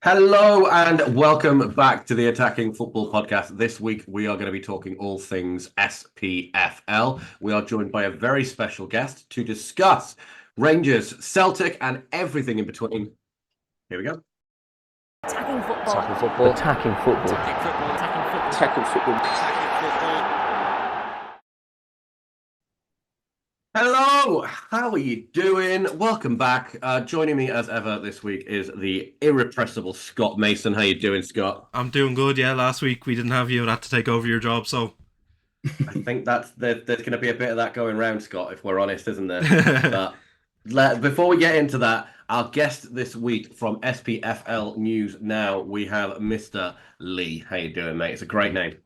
Hello and welcome back to the Attacking Football Podcast. This week we are going to be talking all things SPFL. We are joined by a very special guest to discuss Rangers, Celtic, and everything in between. Here we go. Attacking football. Attacking football. Attacking football. Attacking football. Attacking football. Attacking football. Attacking football. Hello, how are you doing? Welcome back. Joining me as ever this week is the irrepressible Scott Mason. How you doing, Scott? I'm doing good, yeah. Last week we didn't have you and had to take over your job, so I think there's going to be a bit of that going round, Scott, if we're honest, isn't there? But before we get into that, our guest this week from SPFL News Now, we have Mr. Lee. How you doing, mate? It's a great name.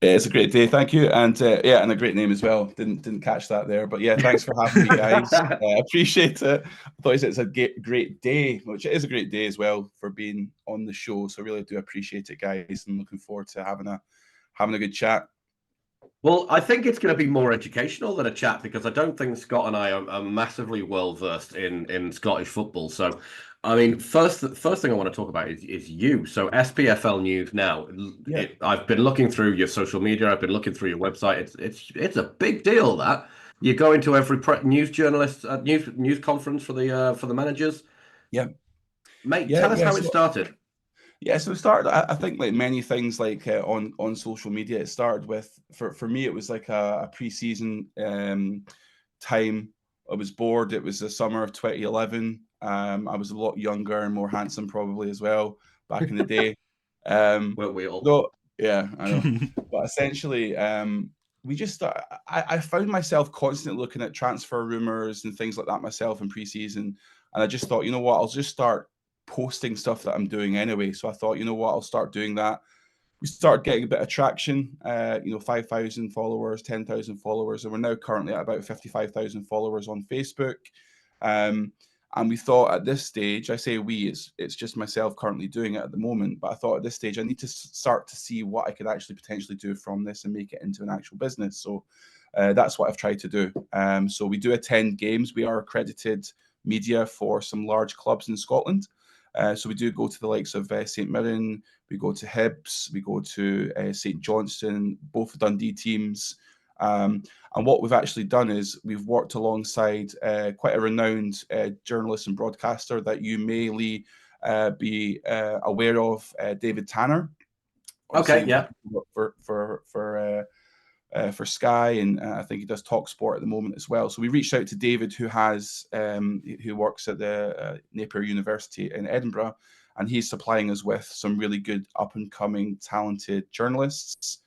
It's a great day, thank you, and and a great name as well. Didn't catch that there, but yeah, thanks for having me, guys. I appreciate it. I thought it's a great day, which it is a great day as well for being on the show. So I really do appreciate it, guys, and looking forward to having a good chat. Well, I think it's going to be more educational than a chat because I don't think Scott and I are massively well versed in Scottish football. So, I mean, first thing I want to talk about is you. So SPFL News Now. Yeah. I've been looking through your social media. I've been looking through your website. It's a big deal that you go into every news journalist news conference for the managers. Yeah, Mate, yeah, tell us yeah. how it started. Yeah, so it started. I think like many things, like on social media, it started with for me. It was like a pre-season time. I was bored. It was the summer of 2011. I was a lot younger and more handsome, probably as well back in the day. Weren't we all? So yeah, I know. But essentially, we just I found myself constantly looking at transfer rumors and things like that myself in pre-season, and I just thought, you know what, I'll just start posting stuff that I'm doing anyway. So I thought, you know what, I'll start doing that. We started getting a bit of traction, 5,000 followers, 10,000 followers, and we're now currently at about 55,000 followers on Facebook. And we thought at this stage, I say we, it's just myself currently doing it at the moment, but I thought at this stage I need to start to see what I could actually potentially do from this and make it into an actual business. So that's what I've tried to do. So we do attend games. We are accredited media for some large clubs in Scotland. So we do go to the likes of St Mirren, we go to Hibs, we go to St Johnstone, both Dundee teams. And what we've actually done is we've worked alongside quite a renowned journalist and broadcaster that you may, Lee, be aware of, David Tanner. Okay, yeah. For Sky, and I think he does Talk Sport at the moment as well. So we reached out to David, who works at the Napier University in Edinburgh, and he's supplying us with some really good up and coming talented journalists.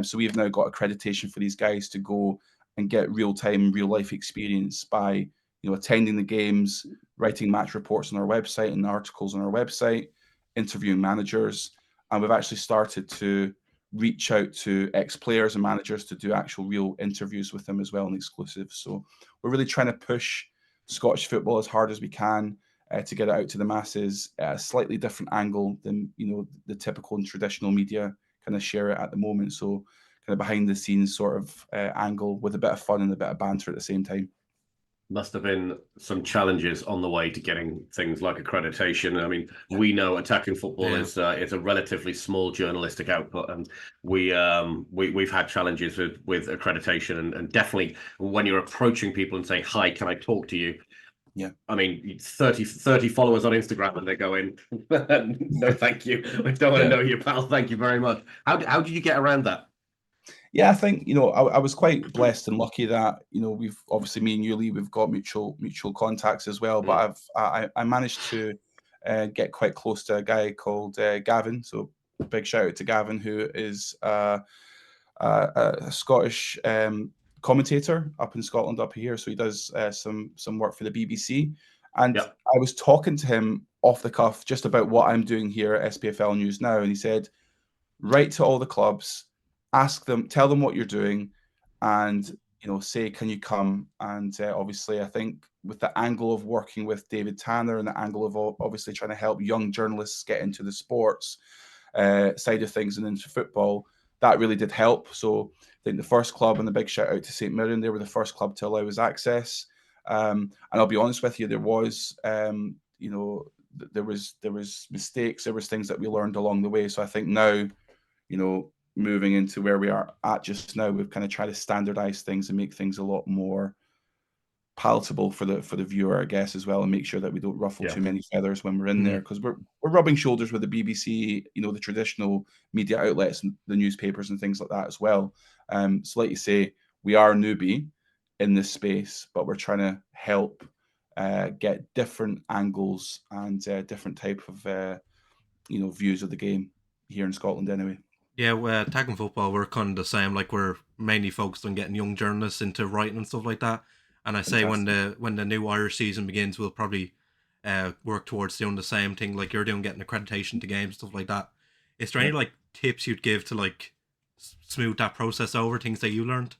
So we've now got accreditation for these guys to go and get real time, real life experience by attending the games, writing match reports on our website and articles on our website, interviewing managers, and we've actually started to reach out to ex-players and managers to do actual real interviews with them as well and exclusive. So we're really trying to push Scottish football as hard as we can to get it out to the masses at a slightly different angle than the typical and traditional media kind of share it at the moment. So kind of behind the scenes sort of angle with a bit of fun and a bit of banter at the same time. Must have been some challenges on the way to getting things like accreditation. I mean, we know attacking football is a relatively small journalistic output, and we've had challenges with accreditation, and definitely when you're approaching people and saying, "Hi, can I talk to you?" Yeah, I mean, 30 followers on Instagram, and they're going, "No, thank you. I don't want to know you, pal. Thank you very much." How did you get around that? Yeah, I think I was quite blessed and lucky that we've obviously, me and you, Lee, we've got mutual contacts as well. But I managed to get quite close to a guy called Gavin. So big shout out to Gavin, who is a Scottish commentator up in Scotland, up here. So he does some work for the BBC. And I was talking to him off the cuff just about what I'm doing here at SPFL News Now, and he said, write to all the clubs, ask them, tell them what you're doing, and say, can you come? And obviously, I think with the angle of working with David Tanner and the angle of obviously trying to help young journalists get into the sports side of things and into football, that really did help. So I think the first club, and a big shout out to St Mirren, they were the first club to allow us access. And I'll be honest with you, there was there was mistakes, there was things that we learned along the way. So I think now, moving into where we are at just now, we've kind of tried to standardize things and make things a lot more palatable for the viewer, I guess, as well, and make sure that we don't ruffle too many feathers when we're in there, because we're rubbing shoulders with the BBC, the traditional media outlets and the newspapers and things like that as well. So like you say, we are a newbie in this space, but we're trying to help get different angles and different type of views of the game here in Scotland anyway. Yeah, well, Attacking Football, we're kind of the same. Like, we're mainly focused on getting young journalists into writing and stuff like that. And I say when the new Irish season begins, we'll probably work towards doing the same thing like you're doing, getting accreditation to games, stuff like that. Is there any like tips you'd give to like smooth that process over, things that you learned?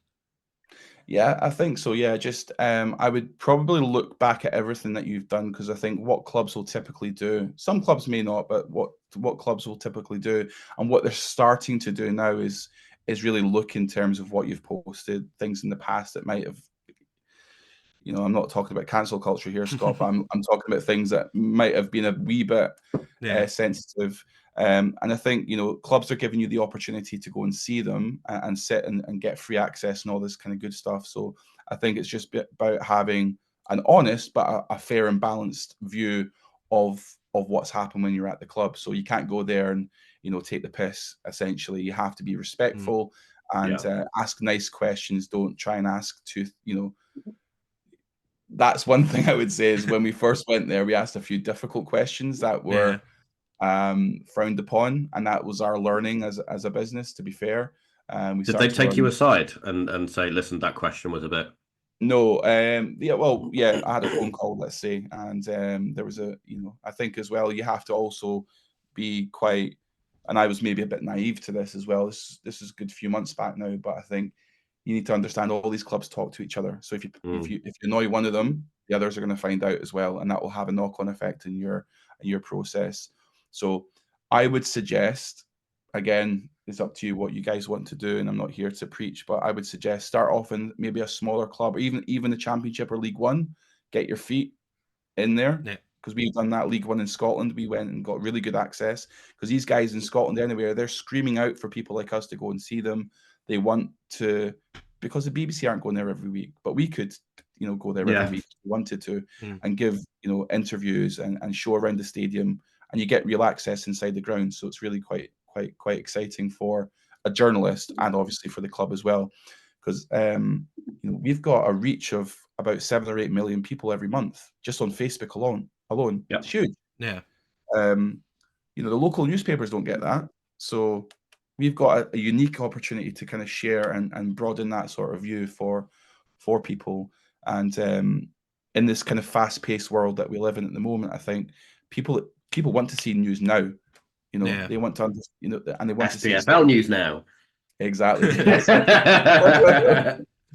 Yeah, I think so. Yeah, just I would probably look back at everything that you've done, because I think what clubs will typically do, some clubs may not, but what clubs will typically do and what they're starting to do now is really look in terms of what you've posted, things in the past that might have, I'm not talking about cancel culture here, Scott, but I'm talking about things that might have been a wee bit sensitive. And I think, clubs are giving you the opportunity to go and see them and sit and get free access and all this kind of good stuff. So I think it's just about having an honest but a fair and balanced view of what's happened when you're at the club. So you can't go there and, take the piss, essentially. You have to be respectful and ask nice questions. Don't try and ask that's one thing I would say is when we first went there, we asked a few difficult questions that were frowned upon, and that was our learning as a business, to be fair. Did they take you aside and say, listen, that question was a bit... No, I had a phone call, let's say, and there was I think as well, you have to also be quite, and I was maybe a bit naive to this as well. This is a good few months back now, but I think you need to understand all these clubs talk to each other. So if you annoy one of them, the others are going to find out as well, and that will have a knock-on effect in your process. So I would suggest, again, it's up to you what you guys want to do, and I'm not here to preach, but I would suggest start off in maybe a smaller club, or even the Championship or League One. Get your feet in there, because we've done that. League One in Scotland, we went and got really good access, because these guys in Scotland anyway, they're screaming out for people like us to go and see them. They want to, because the BBC aren't going there every week, but we could, go there every week if we wanted to, and give, interviews and show around the stadium, and you get real access inside the ground. So it's really quite exciting for a journalist, and obviously for the club as well, because we've got a reach of about 7 or 8 million people every month just on Facebook alone. It's huge. The local newspapers don't get that, so we've got a unique opportunity to kind of share and broaden that sort of view for people. And in this kind of fast-paced world that we live in at the moment, I think people want to see news now. They want to, and they want to see SPL News Now. Exactly.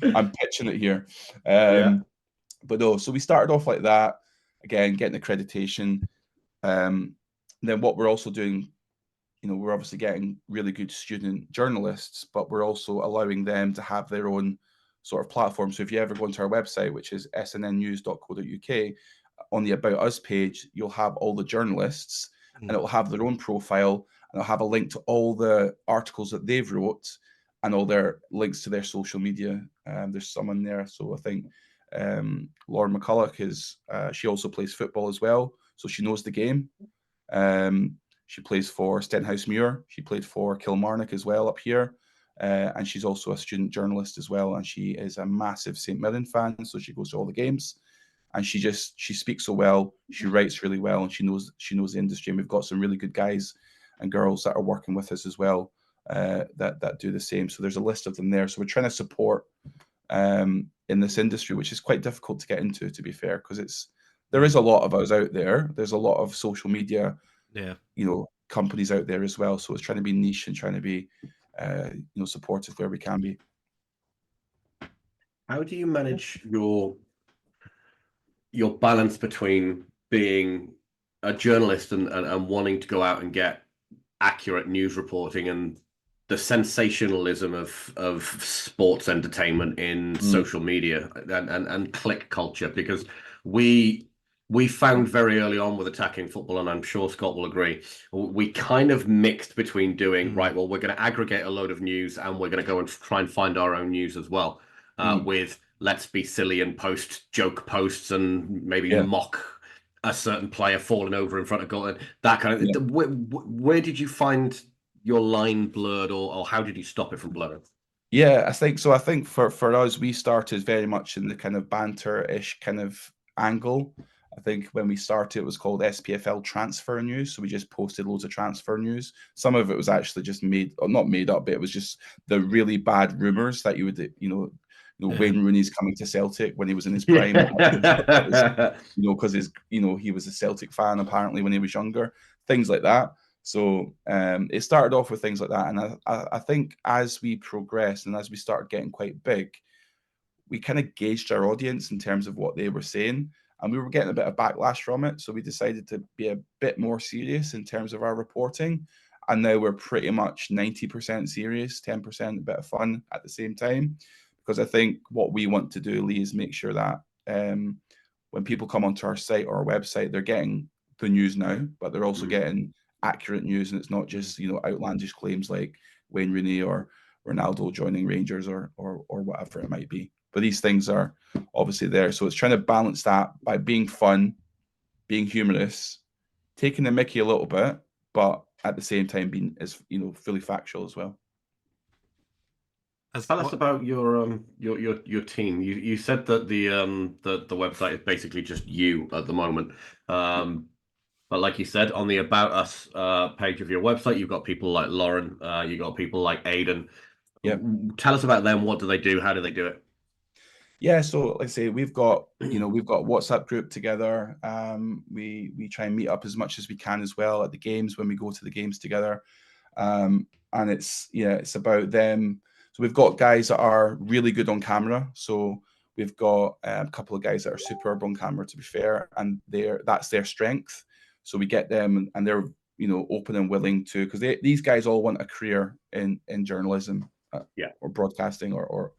I'm pitching it here. But no, so we started off like that, again, getting accreditation. Then what we're also doing, we're obviously getting really good student journalists, but we're also allowing them to have their own sort of platform. So if you ever go onto our website, which is snnews.co.uk, on the About Us page, you'll have all the journalists, and it will have their own profile, and it'll have a link to all the articles that they've wrote and all their links to their social media. There's some in there. So I think Lauren McCulloch she also plays football as well, so she knows the game. She plays for Stenhousemuir. She played for Kilmarnock as well up here. And she's also a student journalist as well. And she is a massive St Mirren fan, so she goes to all the games. And she speaks so well. She writes really well, and she knows the industry. And we've got some really good guys and girls that are working with us as well, that do the same. So there's a list of them there. So we're trying to support in this industry, which is quite difficult to get into, to be fair, because there is a lot of us out there. There's a lot of social media, companies out there as well. So it's trying to be niche and trying to be, supportive where we can be. How do you manage your balance between being a journalist and wanting to go out and get accurate news reporting and the sensationalism of sports entertainment in social media and click culture? Because we We found very early on with attacking football, and I'm sure Scott will agree, we kind of mixed between doing, right, well, we're going to aggregate a load of news and we're going to go and try and find our own news as well, with let's be silly and post joke posts and maybe mock a certain player falling over in front of goal, that kind of where did you find your line blurred, or how did you stop it from blurring? Yeah, I think so. I think for us, we started very much in the kind of banter-ish kind of angle. I think when we started, it was called SPFL Transfer News. So we just posted loads of transfer news. Some of it was actually just not made up, but it was just the really bad rumors that you would, Wayne Rooney's coming to Celtic when he was in his prime. Because he was a Celtic fan apparently when he was younger, things like that. So it started off with things like that. And I think as we progressed and as we started getting quite big, we kind of gauged our audience in terms of what they were saying. And we were getting a bit of backlash from it. So we decided to be a bit more serious in terms of our reporting. And now we're pretty much 90% serious, 10% a bit of fun at the same time. Because I think what we want to do, Lee, is make sure that when people come onto our site or our website, they're getting the news now, but they're also getting accurate news, and it's not just outlandish claims like Wayne Rooney or Ronaldo joining Rangers or whatever it might be. But these things are obviously there, so it's trying to balance that by being fun, being humorous, taking the mickey a little bit, but at the same time being as fully factual as well. Tell us about your team. You said that the website is basically just you at the moment. But like you said, on the About Us page of your website, you've got people like Lauren, you've got people like Aidan. Yeah. Tell us about them. What do they do? How do they do it? Yeah, so like I say, we've got WhatsApp group together. We try and meet up as much as we can as well at the games when we go to the games together. And it's about them. So we've got guys that are really good on camera. So we've got a couple of guys that are superb on camera, to be fair, and that's their strength. So we get them, and they're open and willing to, because these guys all want a career in journalism, or broadcasting, or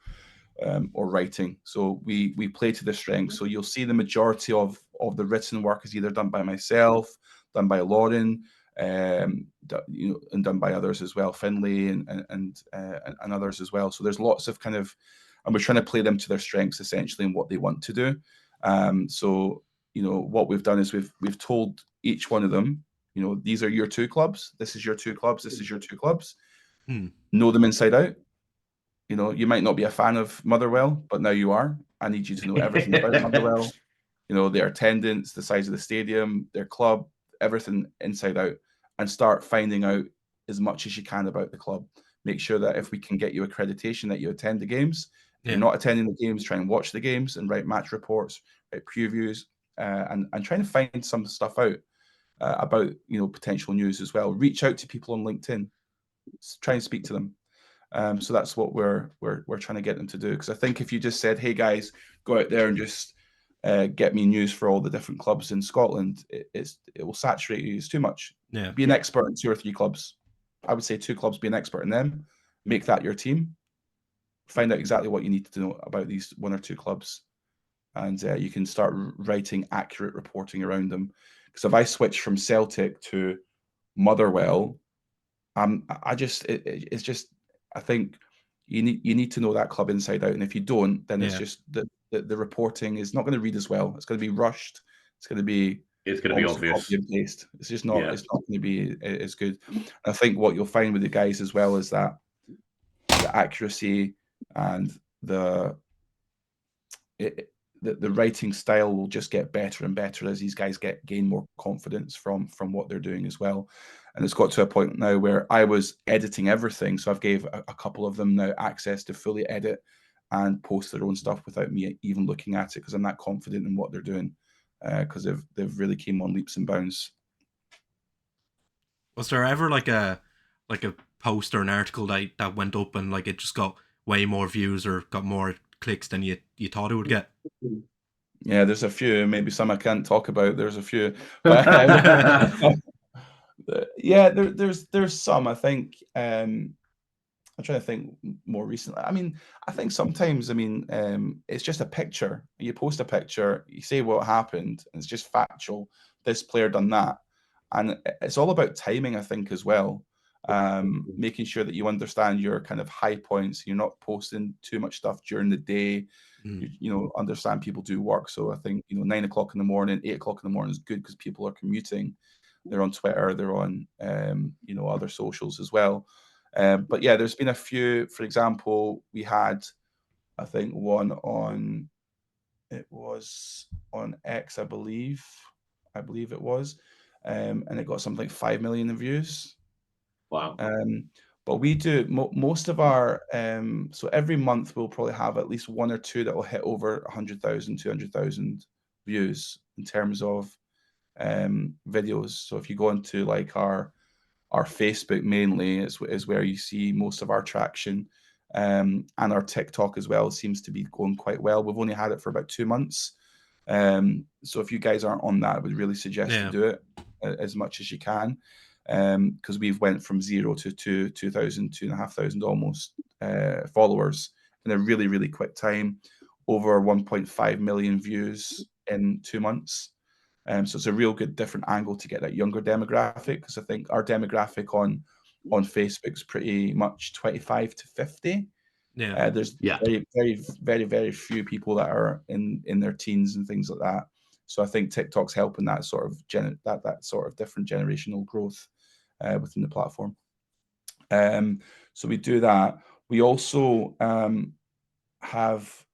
writing. So we play to their strengths. So you'll see the majority of the written work is either done by myself, done by Lauren, and done by others as well, Finlay and others as well. So there's lots of and we're trying to play them to their strengths essentially and what they want to do. So what we've done is we've told each one of them, these are your two clubs. This is your two clubs. This is your two clubs. Know them inside out. You might not be a fan of Motherwell, but now you are. I need you to know everything about Motherwell. Their attendance, the size of the stadium, their club, everything inside out, and start finding out as much as you can about the club. Make sure that if we can get you accreditation, that you attend the games. If you're not attending the games, try and watch the games and write match reports, write previews, and trying to find some stuff out about potential news as well. Reach out to people on LinkedIn. Try and speak to them. So that's what we're trying to get them to do. Because I think if you just said, "Hey guys, go out there and just get me news for all the different clubs in Scotland," it will saturate you. It's too much. Be an expert in 2 or 3 clubs. I would say 2 clubs. Be an expert in them. Make that your team. Find out exactly what you need to know about these 1 or 2 clubs, and you can start writing accurate reporting around them. Because if I switch from Celtic to Motherwell, it's just. I think you need to know that club inside out, and if you don't, then it's just the reporting is not going to read as well. It's going to be rushed. It's going to be obvious. Copy and paste. It's just not. It's not going to be as good. And I think what you'll find with the guys as well is that the accuracy and the writing style will just get better and better as these guys gain more confidence from what they're doing as well. And it's got to a point now where I was editing everything, so I've gave a couple of them now access to fully edit and post their own stuff without me even looking at it, because I'm that confident in what they're doing, because they've really came on leaps and bounds. Was there ever like a post or an article that went up and it just got way more views or got more clicks than you thought it would get? Yeah, there's a few. Maybe some I can't talk about. There's a few, but yeah, there's some. I think I'm trying to think more recently. I mean, I think sometimes, it's just a picture. You post a picture, you say what happened, and it's just factual. This player done that. And it's all about timing, I think, as well. Making sure that you understand your kind of high points. You're not posting too much stuff during the day. Understand people do work. So I think, 9 o'clock in the morning, 8 o'clock in the morning is good because people are commuting. They're on Twitter, they're on, other socials as well. But yeah, there's been a few. For example, we had, I think, one on, it was on X, I believe it was, and it got something like 5 million views. Wow. But we do most of our, so every month we'll probably have at least one or two that will hit over 100,000, 200,000 views in terms of videos. So if you go into like our Facebook mainly is where you see most of our traction, and our TikTok as well seems to be going quite well. We've only had it for about 2 months, so if you guys aren't on that, I would really suggest to do it as much as you can, because we've went from 0 to 2,000, 2,500 almost followers in a really, really quick time, over 1.5 million views in 2 months. So it's a real good different angle to get that younger demographic, because I think our demographic on Facebook is pretty much 25 to 50. There's very, very, very, very few people that are in their teens and things like that. So I think TikTok's helping that sort of that sort of different generational growth within the platform. So we do that. We also have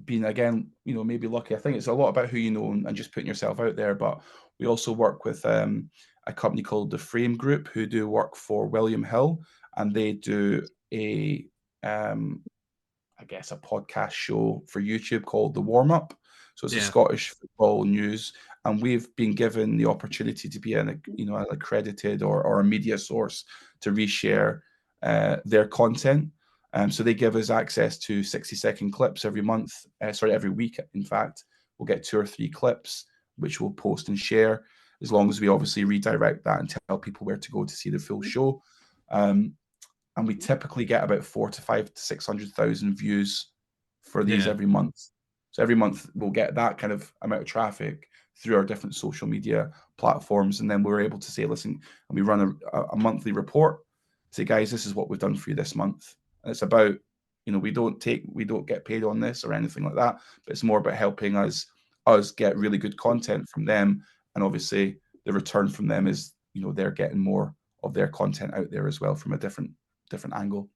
been, again, maybe lucky. I think it's a lot about who you know and just putting yourself out there. But we also work with a company called the Frame Group, who do work for William Hill, and they do a I guess a podcast show for YouTube called The Warm Up. So it's a Scottish football news, and we've been given the opportunity to be an accredited or a media source to reshare their content. So they give us access to 60-second clips every week. In fact, we'll get 2 or 3 clips, which we'll post and share, as long as we obviously redirect that and tell people where to go to see the full show. And we typically get about 400,000 to 600,000 views for these every month. So every month we'll get that kind of amount of traffic through our different social media platforms, and then we're able to say, listen, and we run a monthly report. Say, guys, this is what we've done for you this month. And it's about, we don't get paid on this or anything like that, but it's more about helping us get really good content from them. And obviously the return from them is, they're getting more of their content out there as well from a different angle.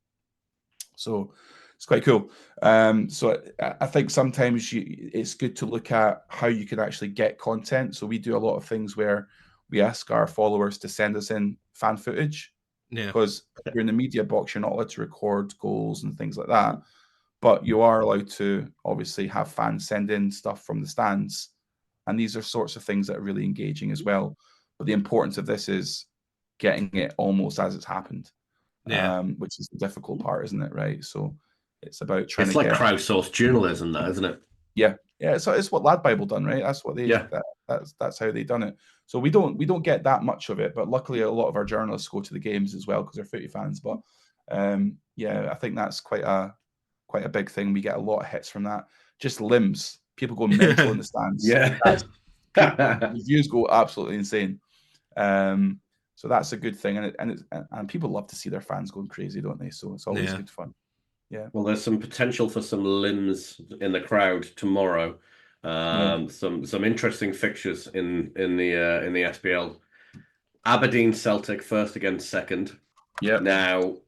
So it's quite cool. So I think sometimes it's good to look at how you can actually get content. So we do a lot of things where we ask our followers to send us in fan footage. Because if you're in the media box, you're not allowed to record goals and things like that. But you are allowed to obviously have fans send in stuff from the stands. And these are sorts of things that are really engaging as well. But the importance of this is getting it almost as it's happened. Which is the difficult part, isn't it? Right. So it's about trying to get crowdsourced journalism, though, isn't it? Yeah. So it's what Lad Bible done, right? That's what they. That's how they done it. So we don't get that much of it, but luckily a lot of our journalists go to the games as well because they're footy fans. But I think that's quite a big thing. We get a lot of hits from that. Just limbs, people go mental in the stands. The views go absolutely insane. So that's a good thing, and people love to see their fans going crazy, don't they? So it's always good fun. Yeah. Well, there's some potential for some limbs in the crowd tomorrow. Some interesting fixtures in the SPL. Aberdeen Celtic first against second. Yeah. Now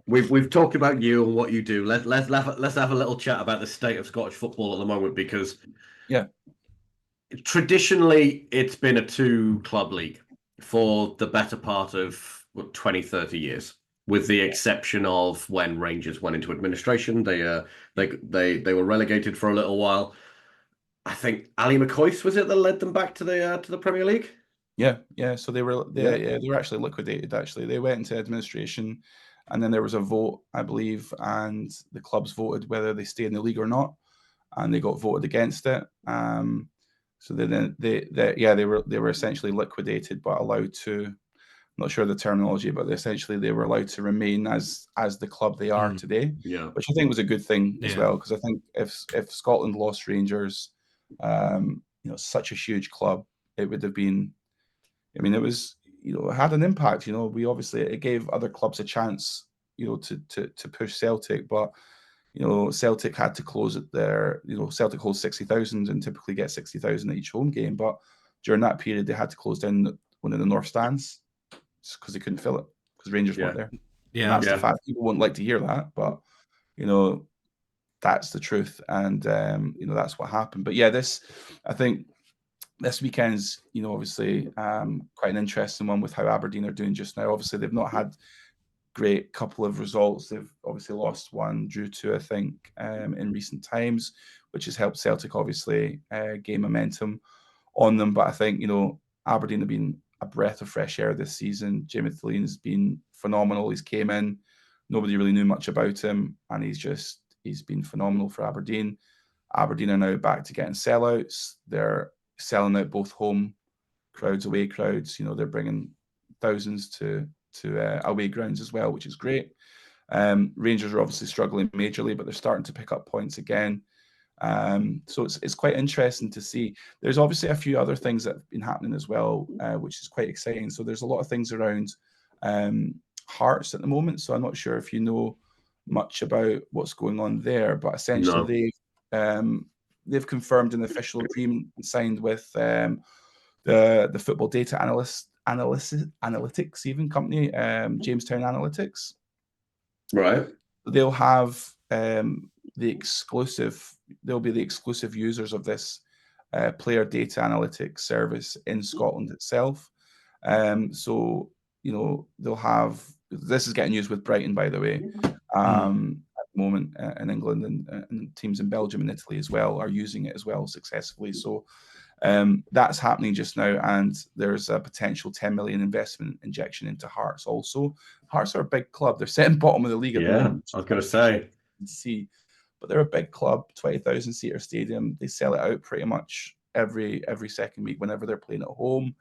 we've talked about you and what you do. Let's have a little chat about the state of Scottish football at the moment, because traditionally it's been a 2-club league for the better part of 20, 30 years, with the exception of when Rangers went into administration. They were relegated for a little while. I think Ali McCoist, was it, that led them back to the Premier League? Yeah. So they were actually liquidated. Actually, they went into administration, and then there was a vote, I believe, and the clubs voted whether they stay in the league or not, and they got voted against it. So then they were essentially liquidated, but allowed to. I'm not sure the terminology, but essentially they were allowed to remain as the club they are today, which I think was a good thing as well, because I think if Scotland lost Rangers, such a huge club, it would have been, I mean, it was, it had an impact. We obviously, it gave other clubs a chance, to push Celtic, but Celtic had to close it there. Celtic holds 60,000 and typically get 60,000 at each home game, but during that period they had to close down one of the north stands because they couldn't fill it because Rangers weren't there. And that's the fact. People won't like to hear that, but that's the truth, and that's what happened. But I think this weekend's obviously quite an interesting one with how Aberdeen are doing just now. Obviously they've not had great couple of results. They've obviously lost one, drew two, I think, in recent times, which has helped Celtic obviously gain momentum on them. But I think Aberdeen have been a breath of fresh air this season. Jamie Theleen's been phenomenal. He's came in, nobody really knew much about him, and he's been phenomenal for Aberdeen. Aberdeen are now back to getting sellouts. They're selling out both home crowds, away crowds. They're bringing thousands to away grounds as well, which is great. Rangers are obviously struggling majorly, but they're starting to pick up points again. So it's quite interesting to see. There's obviously a few other things that have been happening as well, which is quite exciting. So there's a lot of things around Hearts at the moment. So I'm not sure if you know much about what's going on there, but essentially they've confirmed an official agreement signed with the football data analytics even company, Jamestown Analytics. Right. They'll have they'll be the exclusive users of this player data analytics service in Scotland itself. So they'll have, this is getting used with Brighton, by the way, at the moment in England, and teams in Belgium and Italy as well are using it as well successfully. So that's happening just now, and there's a potential 10 million investment injection into Hearts also. Hearts are a big club. They're sitting bottom of the league at the moment. I was going to say. But they're a big club, 20,000 seater stadium. They sell it out pretty much every second week whenever they're playing at home.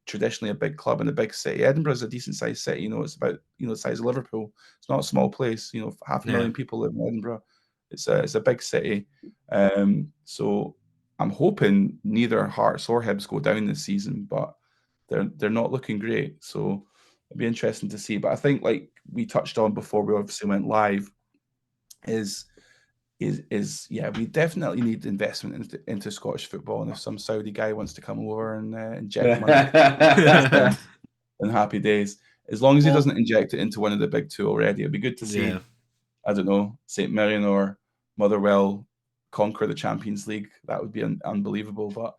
Traditionally a big club in a big city. Edinburgh is a decent sized city. It's about the size of Liverpool. It's not a small place. 500,000 people live in Edinburgh. It's a big city. So I'm hoping neither Hearts or Hibs go down this season, but they're not looking great. So it'll be interesting to see. But I think, like we touched on before we obviously went live, is we definitely need investment into Scottish football. And if some Saudi guy wants to come over and inject money, then happy days. As long as he doesn't inject it into one of the big two already, it'd be good to see. I don't know, St. Mirren or Motherwell conquer the Champions League. That would be unbelievable. But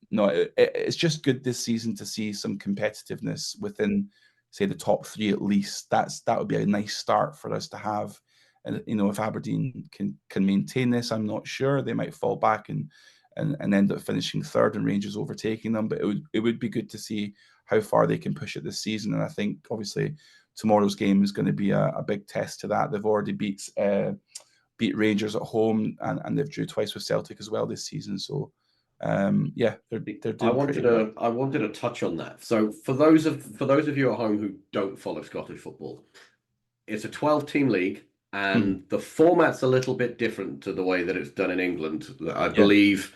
no, it's just good this season to see some competitiveness within, say, the top three at least. That would be a nice start for us to have. And if Aberdeen can maintain this, I'm not sure. They might fall back and end up finishing third and Rangers overtaking them. But it would be good to see how far they can push it this season. And I think obviously tomorrow's game is going to be a big test to that. They've already beat Rangers at home, and they've drew twice with Celtic as well this season. So they're doing pretty well. I wanted to touch on that. So for those of you at home who don't follow Scottish football, it's a 12-team league. And the format's a little bit different to the way that it's done in England. I believe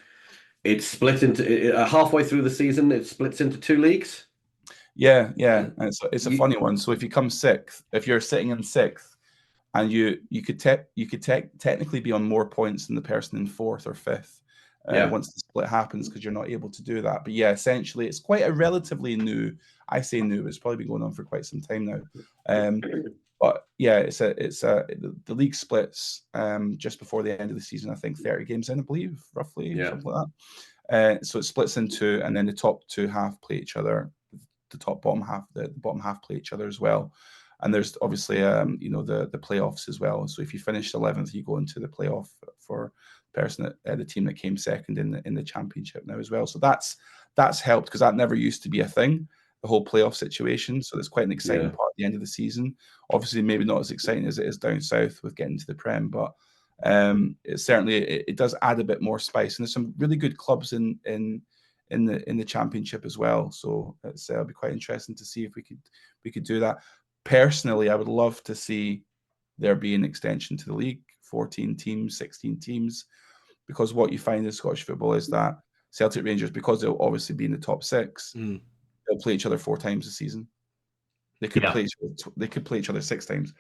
it's split into halfway through the season. It splits into two leagues. Yeah. And it's a funny one. So if you come sixth, if you're sitting in sixth, and you could technically be on more points than the person in fourth or fifth once the split happens, because you're not able to do that. But essentially, it's quite a relatively new. I say new. It's probably been going on for quite some time now. But the league splits just before the end of the season. I think 30 games in, I believe, roughly, something like that. So it splits into, and then the top two half play each other. The bottom half play each other as well. And there's obviously the playoffs as well. So if you finish 11th, you go into the playoff for the team that came second in the championship now as well. So that's helped, because that never used to be a thing, the whole playoff situation. So it's quite an exciting part at the end of the season. Obviously, maybe not as exciting as it is down south with getting to the Prem, but it certainly does add a bit more spice. And there's some really good clubs in in the championship as well. So it'll be quite interesting to see if we could do that. Personally, I would love to see there be an extension to the league, 14 teams, 16 teams, because what you find in Scottish football is that Celtic Rangers, because they'll obviously be in the top 6, they'll play each other 4 times a season. They could play each other 6 times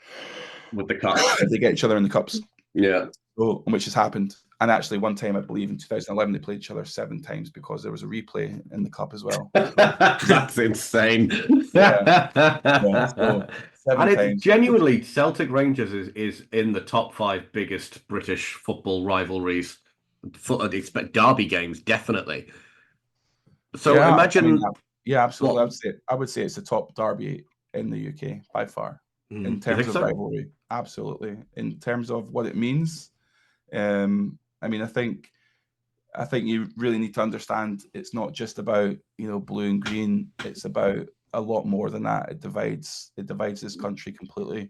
with the cup. They get each other in the cups. Yeah. So, which has happened. And actually, one time, I believe in 2011, they played each other 7 times because there was a replay in the cup as well. That's insane. So 7 and times. Genuinely, Celtic Rangers is in the top 5 biggest British football rivalries. Expect derby games, definitely. So imagine. Absolutely. I would say it's the top derby in the UK by far in terms of rivalry. Absolutely. In terms of what it means. I mean, I think you really need to understand it's not just about, blue and green. It's about a lot more than that. It divides this country completely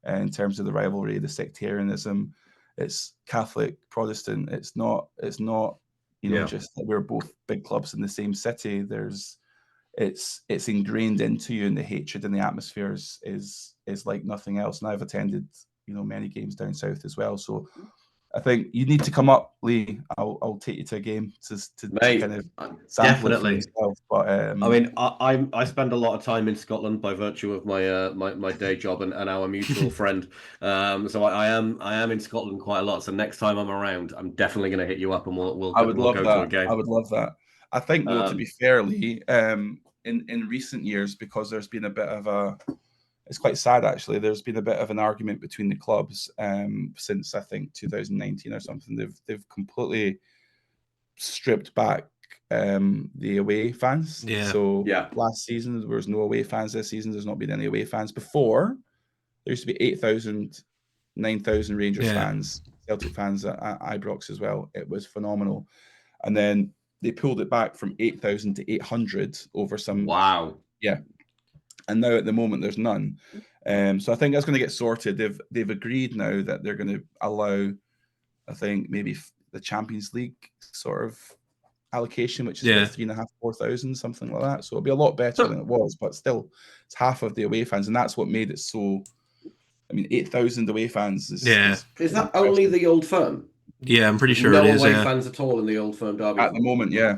in terms of the rivalry, the sectarianism. It's Catholic, Protestant. It's not just that we're both big clubs in the same city. It's ingrained into you, and the hatred and the atmospheres is like nothing else. And I've attended, many games down south as well. So I think you need to come up, Lee. I'll take you to a game to kind of sample it for yourself. But I mean, I spend a lot of time in Scotland by virtue of my my day job and our mutual friend. So I am in Scotland quite a lot. So next time I'm around, I'm definitely going to hit you up and we'll go to a game. I would love that. I think though, to be fair, Lee, in recent years, because there's been a bit of it's quite sad actually. There's been a bit of an argument between the clubs since I think 2019 or something. They've completely stripped back the away fans. So last season there was no away fans. This season there's not been any away fans. Before there used to be 8,000, 9,000 Rangers fans, Celtic fans at Ibrox as well. It was phenomenal. And then they pulled it back from 8,000 to 800 over some. Wow. Yeah. And now at the moment there's none. So I think that's going to get sorted. They've agreed now that they're going to allow, I think, maybe the Champions League sort of allocation, which is 3,500, 4,000, something like that. So it'll be a lot better than it was, but still it's half of the away fans, and that's what made it so. I mean, 8,000 away fans is that only the Old Firm? Yeah, I'm pretty sure no it is. No away fans at all in the Old Firm derby at the moment. Yeah.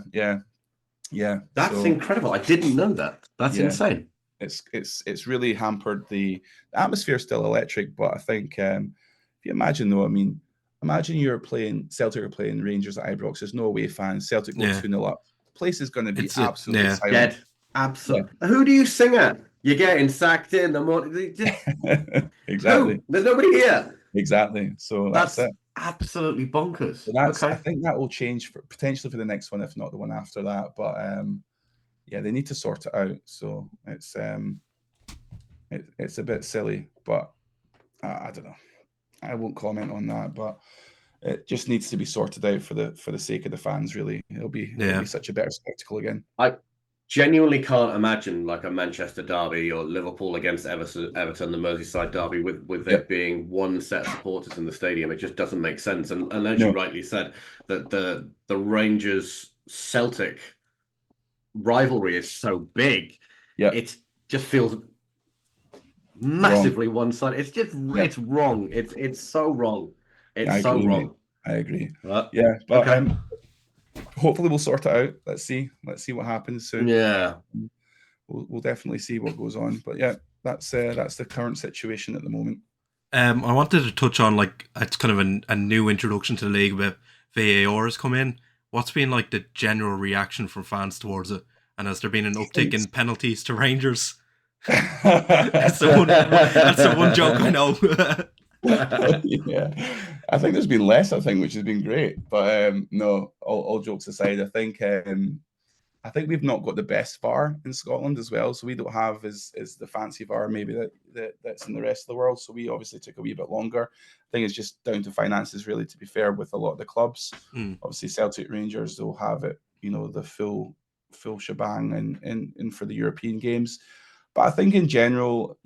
That's incredible. I didn't know that. That's insane. It's really hampered the atmosphere. Still electric, but I think if you imagine though, I mean, imagine Celtic are playing Rangers at Ibrox. There's no away fans. Celtic go 2-0 up. The place is going to be absolutely silent. Dead. Absolutely. Yeah. Who do you sing at? You're getting sacked in the morning. Exactly. Who? There's nobody here. Exactly. So that's it. Absolutely bonkers. So I think that will change potentially for the next one, if not the one after that. But they need to sort it out. So it's a bit silly, but I don't know. I won't comment on that, but it just needs to be sorted out for the sake of the fans. Really, it'll be such a better spectacle again. I genuinely can't imagine like a Manchester derby or Liverpool against Everton, the Merseyside derby, with there being one set of supporters in the stadium. It just doesn't make sense. And as you rightly said, that the Rangers Celtic rivalry is so big. It just feels massively one-sided. It's just it's wrong. It's so wrong. It's so wrong. Mate. I agree. But hopefully we'll sort it out. Let's see what happens soon. We'll definitely see what goes on. But that's the current situation at the moment. I wanted to touch on it's kind of a new introduction to the league, but VAR has come in. What's been like the general reaction from fans towards it? And has there been an uptick in penalties to Rangers? That's the one joke I know. I think there's been less, which has been great. But no, all jokes aside, I think we've not got the best VAR in Scotland as well. So we don't have is the fancy VAR maybe that's in the rest of the world. So we obviously took a wee bit longer. I think it's just down to finances, really, to be fair, with a lot of the clubs. Obviously Celtic, Rangers, they'll have it, the full shebang and for the European games. But I think in general,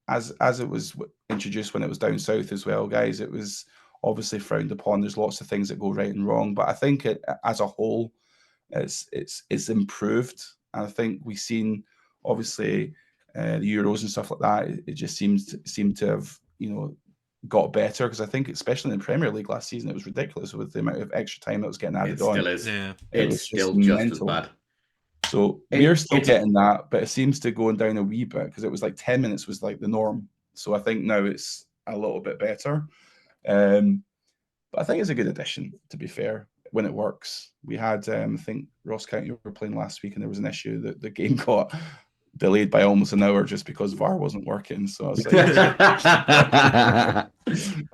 as it was introduced when it was down south as well, guys, it was obviously frowned upon. There's lots of things that go right and wrong. But I think as a whole, it's improved. And I think we've seen, obviously, the Euros and stuff like that. It just seemed to have, got better, because I think, especially in the Premier League last season, it was ridiculous with the amount of extra time that was getting added It on. still is. Yeah. It It's was still just just as mental. bad. So It- we're still it's- getting that, but it seems to going down a wee bit, because it was like 10 minutes was like the norm. So I think now it's a little bit better. But I think it's a good addition, to be fair, when it works. We had, I think, Ross County were playing last week, and there was an issue that the game got delayed by almost an hour just because VAR wasn't working. So I was like,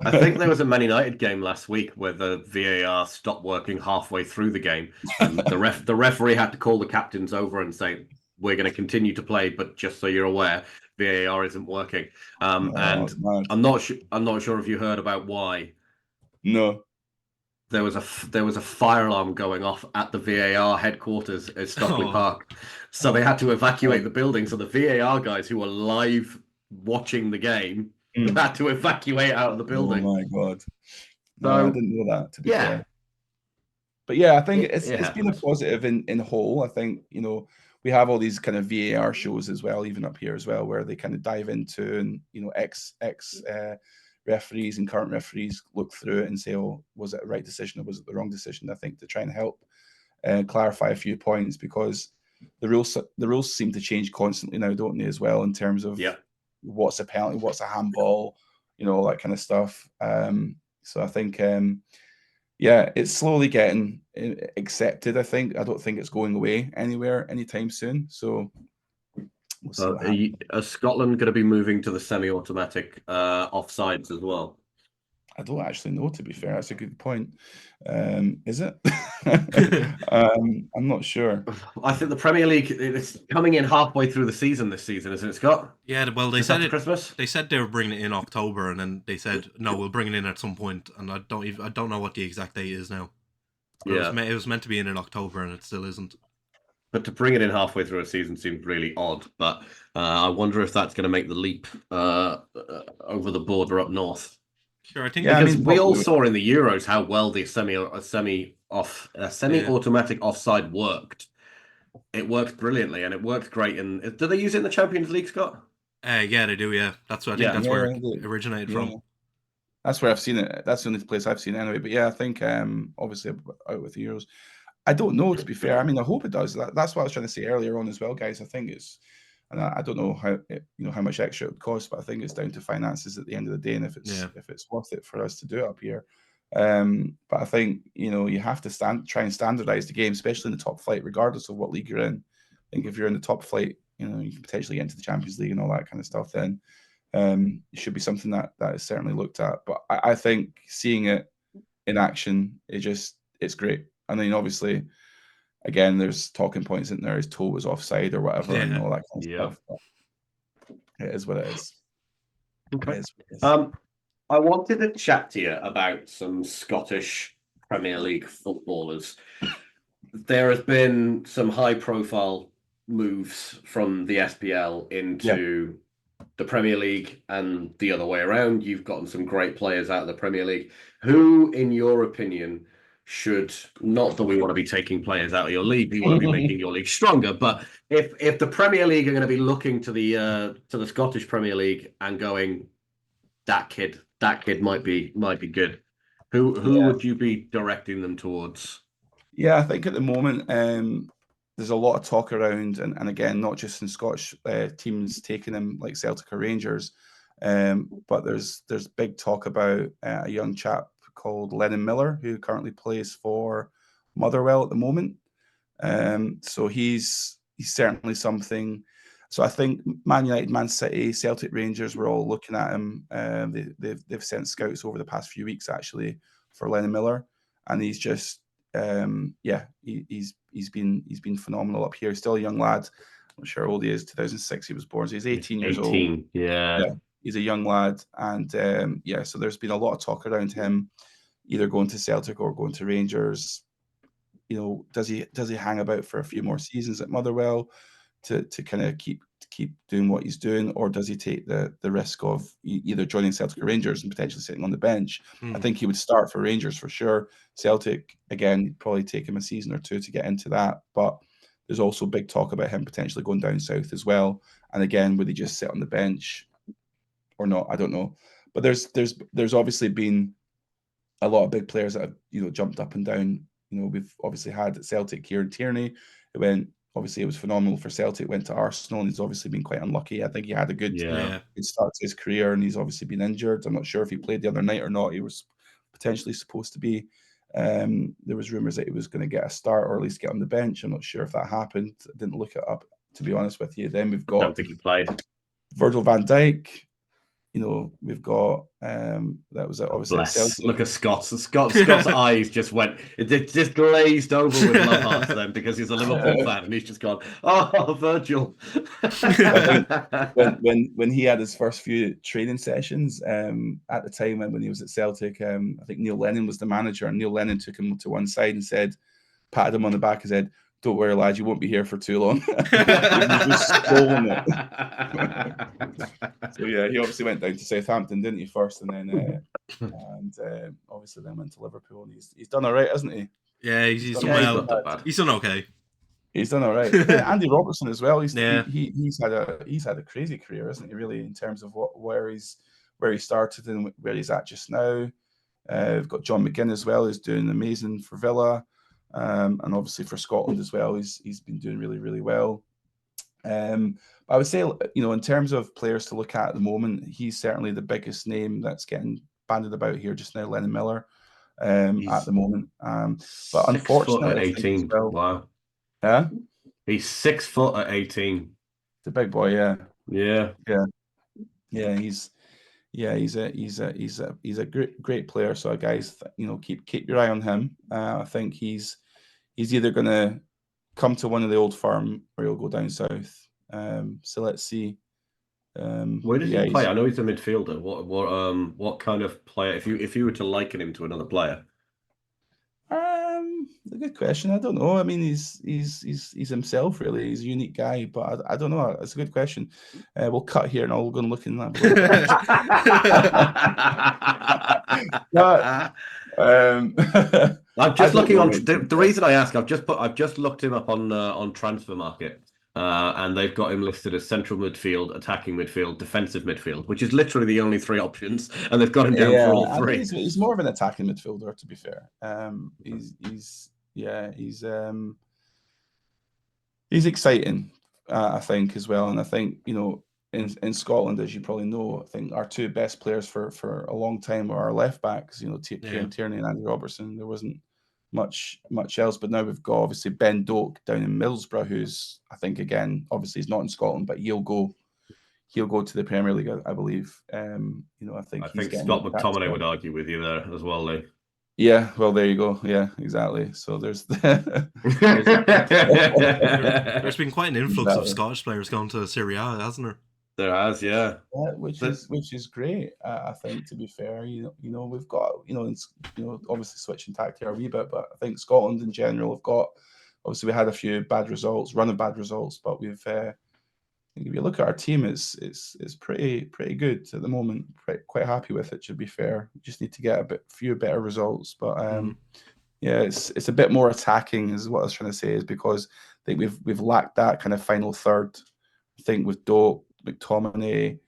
I think there was a Man United game last week where the VAR stopped working halfway through the game, and the referee had to call the captains over and say, "We're going to continue to play, but just so you're aware, VAR isn't working." And mad. I'm not sure if you heard about why. No. There was a fire alarm going off at the VAR headquarters at Stockley Oh. Park, so they had to evacuate the building. So the VAR guys who were live watching the game had to evacuate out of the building. Oh my God! No, So I didn't know that, to be yeah. fair. But yeah, I think It it's been a happens. positive in whole. I think, we have all these kind of VAR shows as well, even up here as well, where they kind of dive into, and ex referees and current referees look through it and say, "Oh, was it the right decision or was it the wrong decision?" I think to try and help clarify a few points, because the rules seem to change constantly now, don't they, as well, in terms of Yeah. what's a penalty, what's a handball, all that kind of stuff. So I think, yeah, it's slowly getting accepted. I don't think it's going away anywhere anytime soon. So we'll see what happens. Is Scotland going to be moving to the semi-automatic offsides as well? I don't actually know, to be fair. That's a good point. Is it? I'm not sure. I think the Premier League is coming in halfway through the season this season, isn't it, Scott? Yeah, well, Just after Christmas. They said they were bringing it in October, and then they said no, we'll bring it in at some point, and I don't know what the exact date is now. Yeah, it was meant to be in October, and it still isn't. But to bring it in halfway through a season seems really odd. But I wonder if that's going to make the leap over the border up north. Sure, I think because we all saw in the Euros how well the semi-automatic offside worked. It worked brilliantly, and it worked great. And do they use it in the Champions League, Scott? Yeah, they do. Yeah, that's what I think. That's where it originated from. That's where I've seen it. That's the only place I've seen it anyway. But yeah, I think obviously out with the Euros. I don't know, to be fair. I mean, I hope it does. That's what I was trying to say earlier on as well, guys. I think it's, and I don't know how much extra it would cost, but I think it's down to finances at the end of the day, and if it's worth it for us to do it up here. But I think you have to try and standardize the game, especially in the top flight, regardless of what league you're in. I think if you're in the top flight, you can potentially get into the Champions League and all that kind of stuff. Then it should be something that is certainly looked at. But I think seeing it in action, it's great. I mean, obviously, again, there's talking points in there. His toe was offside or whatever, and all that kind of stuff. But it is what it is. Okay. It is what it is. I wanted to chat to you about some Scottish Premier League footballers. There has been some high-profile moves from the SPL into the Premier League and the other way around. You've gotten some great players out of the Premier League. Who, in your opinion, should, not that we want to be taking players out of your league, we want to be making your league stronger, but if the Premier League are going to be looking to the Scottish Premier League and going, that kid might be good, who would you be directing them towards? Yeah, I think at the moment there's a lot of talk around, and again, not just in Scottish teams taking them like Celtic or Rangers, but there's big talk about a young chap called Lennon Miller, who currently plays for Motherwell at the moment. So he's certainly something. So I think Man United, Man City, Celtic, Rangers were all looking at him. They've sent scouts over the past few weeks actually for Lennon Miller, and he's just he's been phenomenal up here. Still a young lad. I'm not sure how old he is. 2006 he was born, so he's 18 years old. Yeah. He's a young lad, and so there's been a lot of talk around him, either going to Celtic or going to Rangers. Does he hang about for a few more seasons at Motherwell to kind of keep keep doing what he's doing, or does he take the risk of either joining Celtic or Rangers and potentially sitting on the bench? I think he would start for Rangers for sure. Celtic, again, probably take him a season or two to get into that. But there's also big talk about him potentially going down south as well. And again, would he just sit on the bench or not? I don't know. But there's obviously been a lot of big players that have jumped up and down. We've obviously had at Celtic Kieran Tierney, who went. Obviously, it was phenomenal for Celtic. Went to Arsenal, and he's obviously been quite unlucky. I think he had a good start to his career, and he's obviously been injured. I'm not sure if he played the other night or not. He was potentially supposed to be. There was rumours that he was going to get a start or at least get on the bench. I'm not sure if that happened. I didn't look it up, to be honest with you. Then we've got. I don't think he played. Virgil van Dijk. We've got that was obviously Bless. Look at Scott's eyes just went, it just glazed over with love hearts then, because he's a Liverpool fan and he's just gone, oh, Virgil. I think when he had his first few training sessions at the time when he was at Celtic, I think Neil Lennon was the manager, and Neil Lennon took him to one side and said, patted him on the back and said, "Don't worry, lad, you won't be here for too long." Just stolen it. So yeah, he obviously went down to Southampton, didn't he, first, and then obviously then went to Liverpool, and he's done all right, hasn't he? Yeah, he's done okay. He's done all right. Andy Robertson as well. He's had a crazy career, isn't he? Really, in terms of where he started and where he's at just now. We've got John McGinn as well, who's doing amazing for Villa. And obviously for Scotland as well, he's been doing really, really well. I would say, in terms of players to look at the moment, he's certainly the biggest name that's getting bandied about here just now, Lennon Miller, at the moment. But unfortunately, 18. Well, wow. Yeah? He's 6 foot at 18. It's a big boy, yeah. Yeah. He's a great player. So guys, keep your eye on him. I think he's either going to come to one of the old firm or he'll go down south. So let's see. Where does he play? I know he's a midfielder. What kind of player? If you were to liken him to another player? A good question. I don't know. I mean, he's himself really. He's a unique guy, but I don't know. It's a good question. We'll cut here and I'll go and look in that. I'm just looking on. The reason I ask, I've just looked him up on Transfer Market, and they've got him listed as central midfield, attacking midfield, defensive midfield, which is literally the only 3 options, and they've got him down for all 3. He's more of an attacking midfielder, to be fair. He's exciting, I think, as well, and I think in Scotland, as you probably know, I think our 2 best players for a long time were our left backs. Kieran Tierney and Andy Robertson. There wasn't much else, but now we've got obviously Ben Doak down in Middlesbrough, who's, I think, again, obviously he's not in Scotland, but he'll go to the Premier League, I believe. I think Scott McTominay would argue with you there as well, Lee. Yeah, well, there you go. Yeah, exactly. So there's there's been quite an influx of Scottish players going to Serie A, hasn't there? There has, yeah. Which is great. I think, to be fair, we've got obviously switching tack here a wee bit, but I think Scotland in general have got, obviously we had a few run of bad results, but we've if you look at our team, it's pretty good at the moment. Quite happy with it, to be fair. We just need to get a few better results, but yeah, it's a bit more attacking, is what I was trying to say, is because I think we've lacked that kind of final third. I think with Doak, McTominay,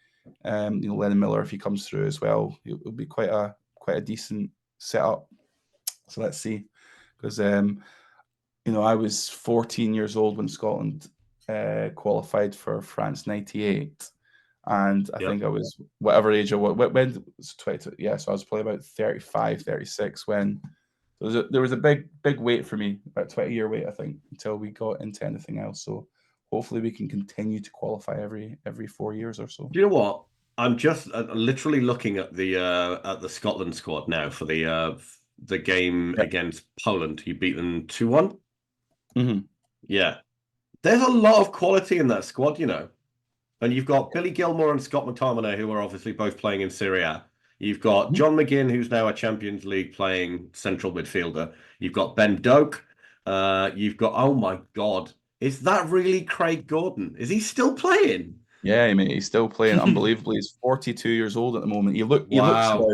Lennon Miller, if he comes through as well, it'll be quite a decent setup. So let's see, because I was 14 years old when Scotland qualified for France '98, and I think I was whatever age I was when it's 22. Yeah, so I was probably about 35, 36 when there was a big wait for me, about 20-year wait, I think, until we got into anything else. So hopefully we can continue to qualify every 4 years or so. Do you know what? I'm just literally looking at the Scotland squad now for the game against Poland. You beat them 2-1. Mm-hmm. Yeah. There's a lot of quality in that squad, And you've got Billy Gilmore and Scott McTominay, who are obviously both playing in Serie A. You've got John McGinn, who's now a Champions League playing central midfielder. You've got Ben Doak. You've got, oh my God, Is that really Craig Gordon? Is he still playing? Yeah, mate, he's still playing unbelievably. He's 42 years old at the moment. He Wow.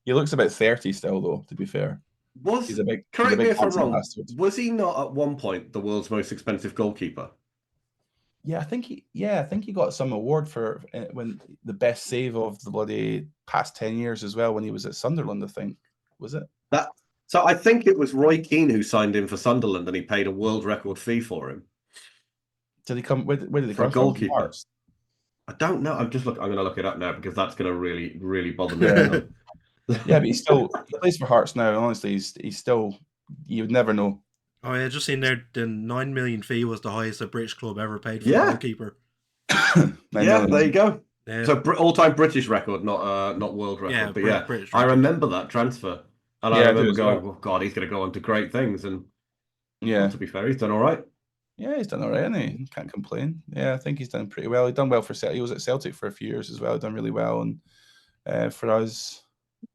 looks about 30 still, though. To be fair, he's a Correct me big if I'm handsome wrong, bastard. was he not at one point the world's most expensive goalkeeper? Yeah, I think he got some award for when the best save of the bloody past 10 years as well when he was at Sunderland. I think was it. That so I think it was Roy Keane who signed him for Sunderland, and he paid a world record fee for him Did he come? Where did he for a come from? From goalkeeper. Hearts? I don't know. I'm going to look it up now because that's going to really, really bother me. Hang on. Yeah, but he plays for Hearts now. And honestly, he's still, you would never know. Oh yeah, just seen there the 9 million fee was the highest a British club ever paid for a Yeah. goalkeeper. Yeah, there you go. Yeah. So all-time British record, not world record. Yeah, but yeah, British I record. remember that transfer, and Yeah, I I do remember as going, well. "Oh God, he's going to go on to great things." And Yeah, well, to be fair, he's done all right. yeah, he's done all right, hasn't he? Can't complain. Yeah, I think he's done pretty well. He's done well for Celtic. He was at Celtic for a few years as well. Done really well, and for us,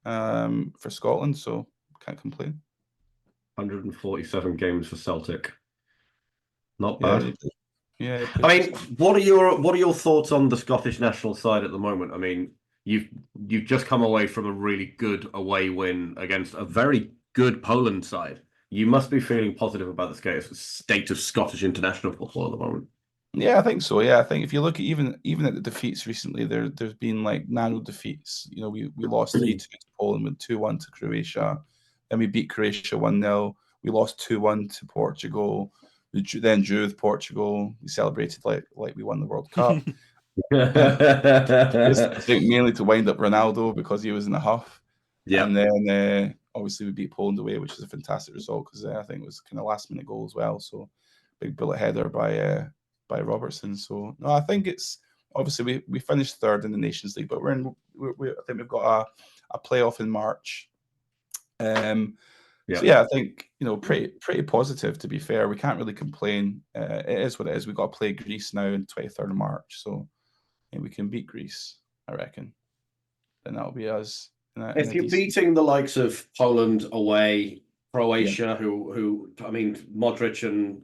for Scotland, so can't complain. 147 games for Celtic. Not Yeah, bad. yeah. I mean, what are your thoughts on the Scottish national side at the moment? I mean, you've just come away from a really good away win against a very good Poland side. You must be feeling positive about the state of Scottish international football at the moment. Yeah, I think so. Yeah, I think if you look at even at the defeats recently, there's been like narrow defeats. You know, we lost 3-2 to Poland with 2-1 to Croatia, then we beat Croatia 1-0. We lost 2-1 to Portugal. We then drew with Portugal. We celebrated like we won the World Cup. I think mainly to wind up Ronaldo because he was in a huff. Yeah. And then obviously we beat Poland away, which is a fantastic result because I think it was kind of last minute goal as well. So big bullet header by Robertson. So no, I think it's obviously we finished third in the Nations League, but I think we've got a playoff in March. So yeah, I think pretty positive to be fair. We can't really complain. It is what it is. We've got to play Greece now on 23rd of March, so we can beat Greece, I reckon. Then that'll be us. If you're beating the likes of Poland away, Croatia, who I mean, Modric and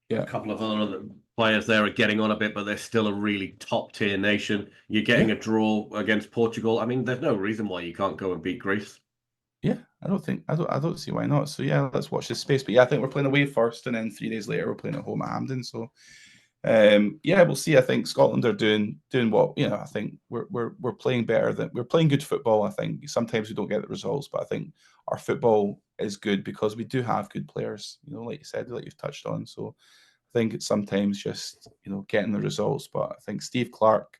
a couple of other players there are getting on a bit, but they're still a really top tier nation. You're getting a draw against Portugal. I mean, there's no reason why you can't go and beat Greece. Yeah, I don't see why not. So yeah, let's watch this space. But yeah, I think we're playing away first, and then 3 days later we're playing at home at Hampden. So yeah, we'll see. I think Scotland are doing what I think we're playing better we're playing good football. I think sometimes we don't get the results, but I think our football is good because we do have good players. Like you said, like you've touched on. So I think it's sometimes just getting the results. But I think Steve Clarke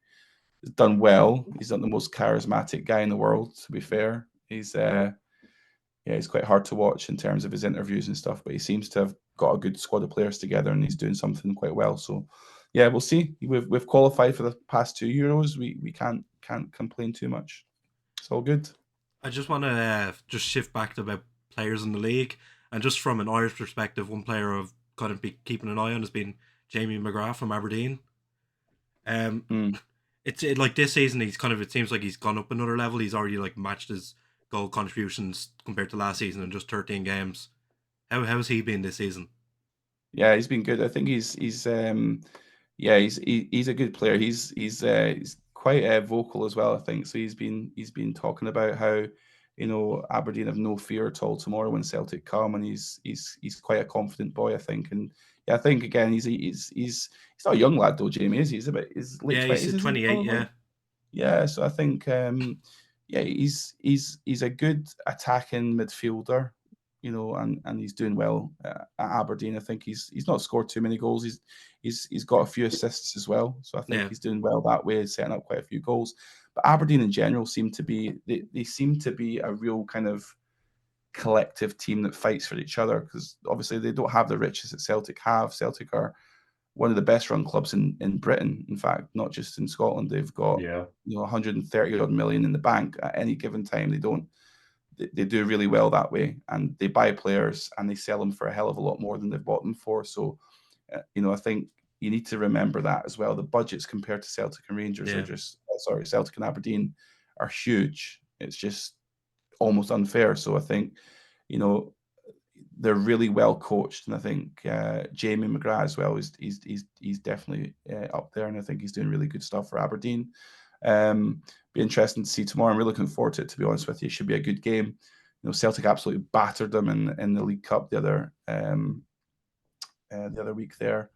has done well. He's not the most charismatic guy in the world, to be fair. He's quite hard to watch in terms of his interviews and stuff, but he seems to have got a good squad of players together and he's doing something quite well. So yeah, we'll see. We've qualified for the past 2 Euros. We can't complain too much. It's all good. I just want to just shift back to about players in the league, and just from an Irish perspective, one player I've kind of been keeping an eye on has been Jamie McGrath from Aberdeen. It's like this season it seems like he's gone up another level. He's already like matched his goal contributions compared to last season in just 13 games. How's he been this season? Yeah, he's been good. I think he's a good player. He's quite vocal as well, I think. So he's been talking about how Aberdeen have no fear at all tomorrow when Celtic come, and he's quite a confident boy, I think. And yeah, I think again he's not a young lad though, Jamie, is he? He's late 20s. He's 28. Yeah. Yeah, so I think he's a good attacking midfielder, and he's doing well at Aberdeen. I think he's not scored too many goals. He's got a few assists as well, so I think he's doing well that way, setting up quite a few goals. But Aberdeen in general seem to be a real kind of collective team that fights for each other, because obviously they don't have the riches that Celtic have. Celtic are one of the best run clubs in Britain, in fact, not just in Scotland. They've got 130 odd million in the bank at any given time. They do really well that way, and they buy players and they sell them for a hell of a lot more than they've bought them for. So I think you need to remember that as well. The budgets compared to Celtic and Rangers are just Celtic and Aberdeen are huge. It's just almost unfair. So I think they're really well coached, and I think Jamie McGrath as well he's definitely up there, and I think he's doing really good stuff for Aberdeen. Be interesting to see tomorrow. I'm really looking forward to it. To be honest with you, it should be a good game. Celtic absolutely battered them in the League Cup the other week there,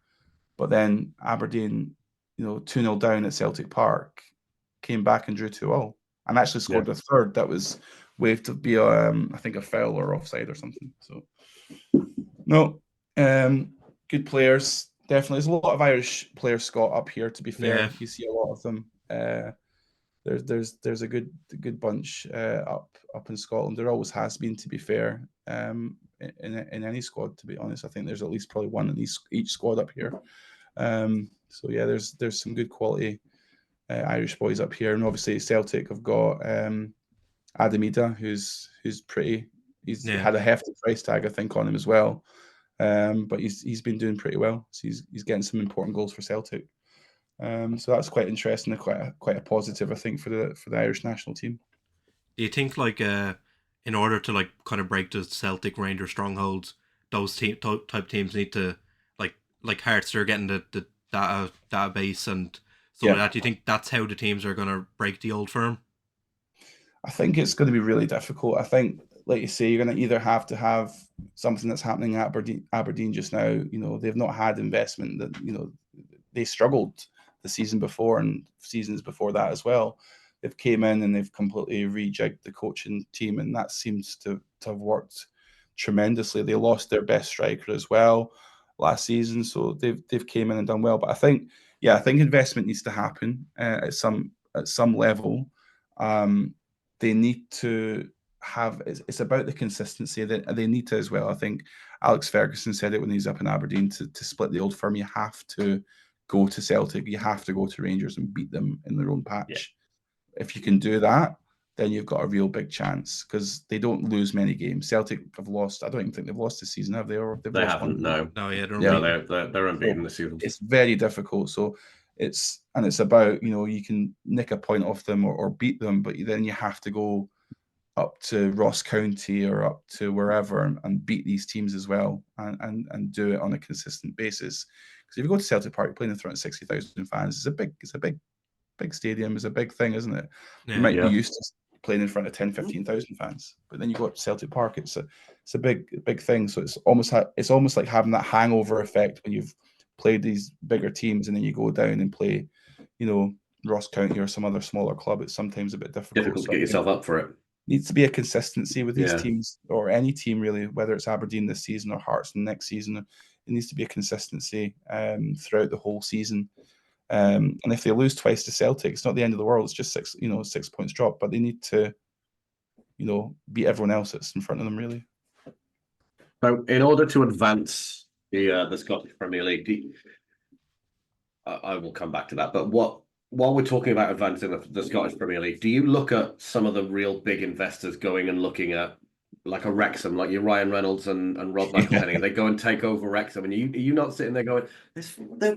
but then Aberdeen, 2-0 down at Celtic Park, came back and drew 2-2, and actually scored a third that was waved to be I think a foul or offside or something. So no, good players. Definitely, there's a lot of Irish players, Scott, up here. To be fair, you see a lot of them. There's a good bunch up in Scotland. There always has been, to be fair. In any squad, to be honest, I think there's at least probably one in each squad up here. So yeah, there's some good quality Irish boys up here, and obviously Celtic have got Adam Ida, who's pretty. He's had a hefty price tag, I think, on him as well. But he's been doing pretty well. So he's getting some important goals for Celtic. So that's quite interesting and quite a positive, I think, for the Irish national team. Do you think, like, in order to like kind of break the Celtic Rangers strongholds, those type teams need to like Hearts are getting the database and stuff like that? Do you think that's how the teams are going to break the old firm? I think it's going to be really difficult. I think, like you say, you're going to either have to have something that's happening at Aberdeen just now. They've not had investment. That they struggled the season before and seasons before that as well. They've came in and they've completely rejigged the coaching team, and that seems to have worked tremendously. They lost their best striker as well last season, so they've came in and done well. But I think investment needs to happen at some level. They need to have. It's about the consistency that they need to as well. I think Alex Ferguson said it when he was up in Aberdeen. To split the old firm, you have to go to Celtic, you have to go to Rangers and beat them in their own patch. Yeah. If you can do that, then you've got a real big chance, because they don't lose many games. Celtic have lost. I don't even think they've lost this season, have they? Or they haven't. No. They're unbeaten this season. It's very difficult. So it's about you can nick a point off them or beat them, but then you have to go up to Ross County or up to wherever and beat these teams as well, and do it on a consistent basis. Because if you go to Celtic Park, you're playing in front of 60,000 fans. It's a big stadium. It's a big thing, isn't it? You might be used to playing in front of 10, 15,000 fans, but then you go up to Celtic Park. It's a big thing. So it's almost like having that hangover effect when you've played these bigger teams and then you go down and play, Ross County or some other smaller club. It's sometimes a bit difficult to get yourself up for it. Needs to be a consistency with these teams, or any team really, whether it's Aberdeen this season or Hearts next season. It needs to be a consistency throughout the whole season. And if they lose twice to Celtic, it's not the end of the world. It's just 6 points drop, but they need to, beat everyone else that's in front of them, really. So, in order to advance the Scottish Premier League, I will come back to that. But while we're talking about advancing the Scottish Premier League, do you look at some of the real big investors going and looking at, like a Wrexham, like your Ryan Reynolds and Rob McElhenney? They go and take over Wrexham, and are you not sitting there going,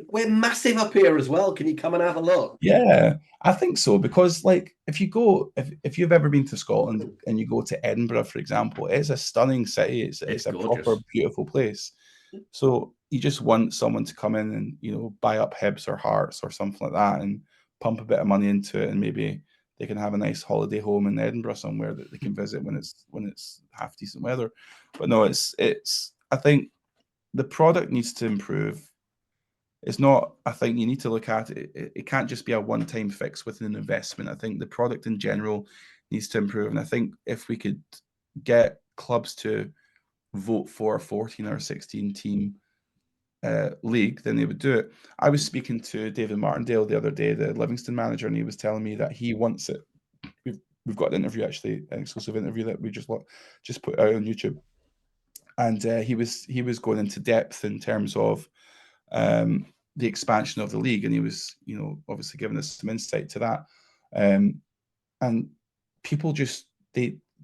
we're massive up here as well, can you come and have a look? Yeah, I think so, because if you've ever been to Scotland and you go to Edinburgh, for example, it's a stunning city. It's a proper beautiful place. So you just want someone to come in and buy up Hibs or Hearts or something like that and pump a bit of money into it, and maybe they can have a nice holiday home in Edinburgh somewhere that they can visit when it's half decent weather. But no, it's I think the product needs to improve. It's not, I think you need to look at it. It can't just be a one-time fix with an investment. I think the product in general needs to improve. And I think if we could get clubs to vote for a 14 or 16 team league, then they would do it. I was speaking to David Martindale the other day, the Livingston manager, and he was telling me that he wants it. We've got an interview, actually, an exclusive interview that we just put out on YouTube, and he was going into depth in terms of the expansion of the league, and he was obviously giving us some insight to that. And people just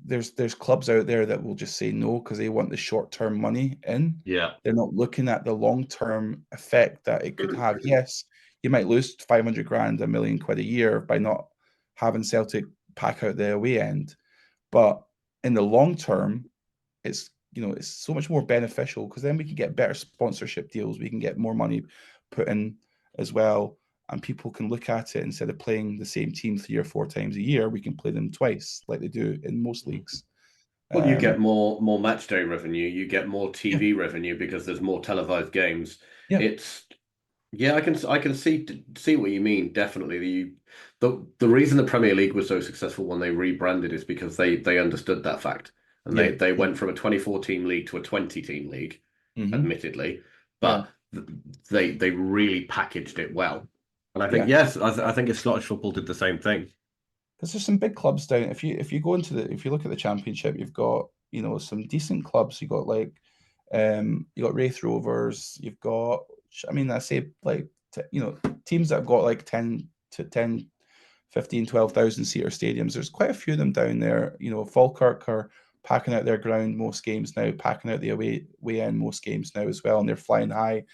there's clubs out there that will just say no because they want the short-term money in. Yeah. They're not looking at the long-term effect that it could have. Yes, you might lose 500 grand, £1 million a year by not having Celtic pack out the away end. But in the long term, it's it's so much more beneficial, because then we can get better sponsorship deals. We can get more money put in as well. And people can look at it, instead of playing the same team 3 or 4 times a year, we can play them twice like they do in most leagues. Well, you get more match day revenue, you get more TV revenue because there's more televised games. Yeah. I can see what you mean. Definitely, the reason the Premier League was so successful when they rebranded is because they understood that fact, and they went from a 24-team league to a 20-team league, admittedly, but they really packaged it well. And I think I think if Scottish football did the same thing. Because there's some big clubs down. If you look at the Championship, you've got some decent clubs. You got you got Wraith Rovers. You've got, I mean, I say like teams that have got like 10, 15, 12,000 seater stadiums. There's quite a few of them down there. Falkirk are packing out their ground most games now, packing out the away end most games now as well, and they're flying high.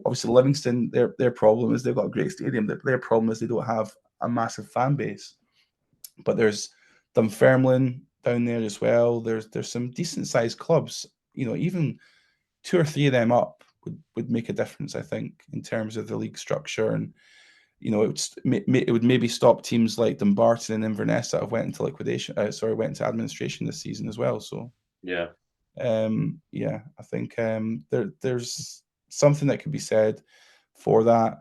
Obviously, Livingston, their problem is they've got a great stadium. Their problem is they don't have a massive fan base. But there's Dunfermline down there as well. There's some decent sized clubs. Even 2 or 3 of them up would make a difference, I think, in terms of the league structure. And it would maybe stop teams like Dumbarton and Inverness that have went into liquidation. Went into administration this season as well. So I think there's something that could be said for that.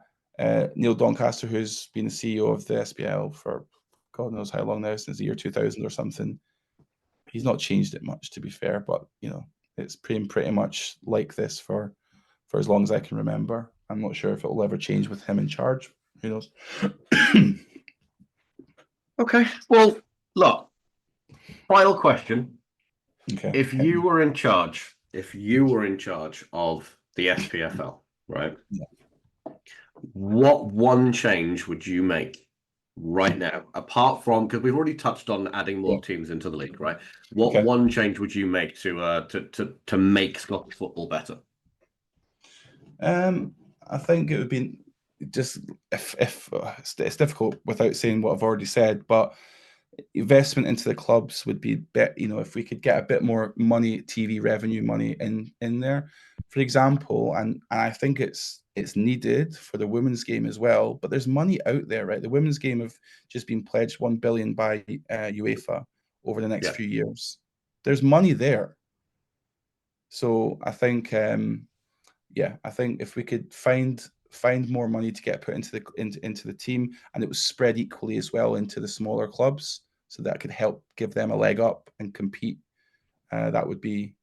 Neil Doncaster, who's been the CEO of the SPL for God knows how long now, since the year 2000 or something, he's not changed it much, to be fair. But it's pretty much like this for as long as I can remember. I'm not sure if it will ever change with him in charge. Who knows? Okay. Well, look. Final question. Okay. If you were in charge of the SPFL, right? Yeah. What one change would you make right now, apart from, because we've already touched on adding more teams into the league, right? What one change would you make to make Scottish football better? I think it would be just if it's difficult without saying what I've already said, but investment into the clubs would be if we could get a bit more money, TV revenue money in there, for example, and I think it's needed for the women's game as well. But there's money out there, right? The women's game have just been pledged 1 billion by UEFA over the next few years. There's money there. So I think I think if we could find more money to get put into the team, and it was spread equally as well into the smaller clubs, so that could help give them a leg up and compete, that would be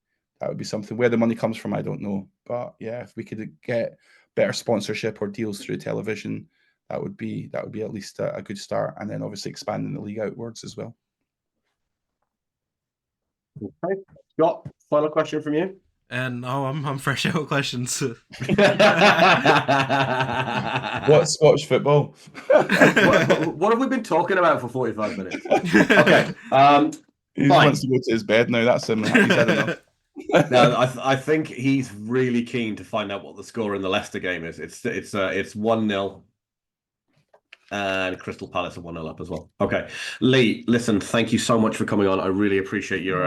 something. Where the money comes from, I don't know, but if we could get better sponsorship or deals through television, that would be at least a good start, and then obviously expanding the league outwards as well. Okay, Scott, final question from you. And I'm fresh out of questions. What Scottish football? what have we been talking about for 45 minutes? Okay. He wants to go to his bed now. That's him. He's had enough. No, I think he's really keen to find out what the score in the Leicester game is. It's 1-0. And Crystal Palace are 1-0 up as well. Okay, Lee, listen, thank you so much for coming on. I really appreciate your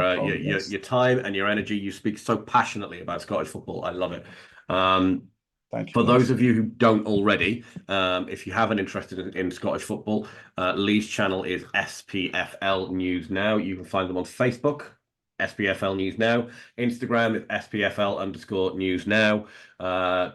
time and your energy. You speak so passionately about Scottish football. I love it. Thank you. For those of you who don't already, if you have an interest in Scottish football, Lee's channel is SPFL News Now. You can find them on Facebook, SPFL News Now. Instagram is SPFL_News Now.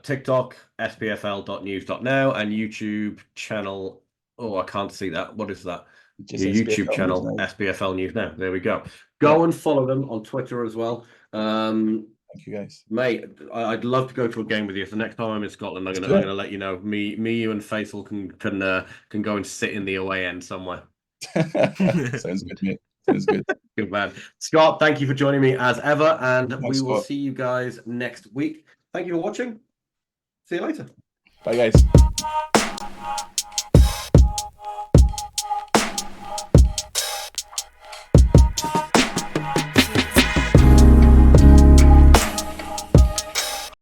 TikTok, SPFL.news.now. And YouTube channel, I can't see that. What is that? Your YouTube channel, SPFL News Now. There we go. Go and follow them on Twitter as well. Thank you, guys. Mate, I'd love to go to a game with you. So next time I'm in Scotland, I'm gonna let you know. Me, you, and Faisal can go and sit in the away end somewhere. Sounds good, mate. Sounds good. Good man. Scott, thank you for joining me as ever, and we will see you guys next week. Thank you for watching. See you later. Bye, guys.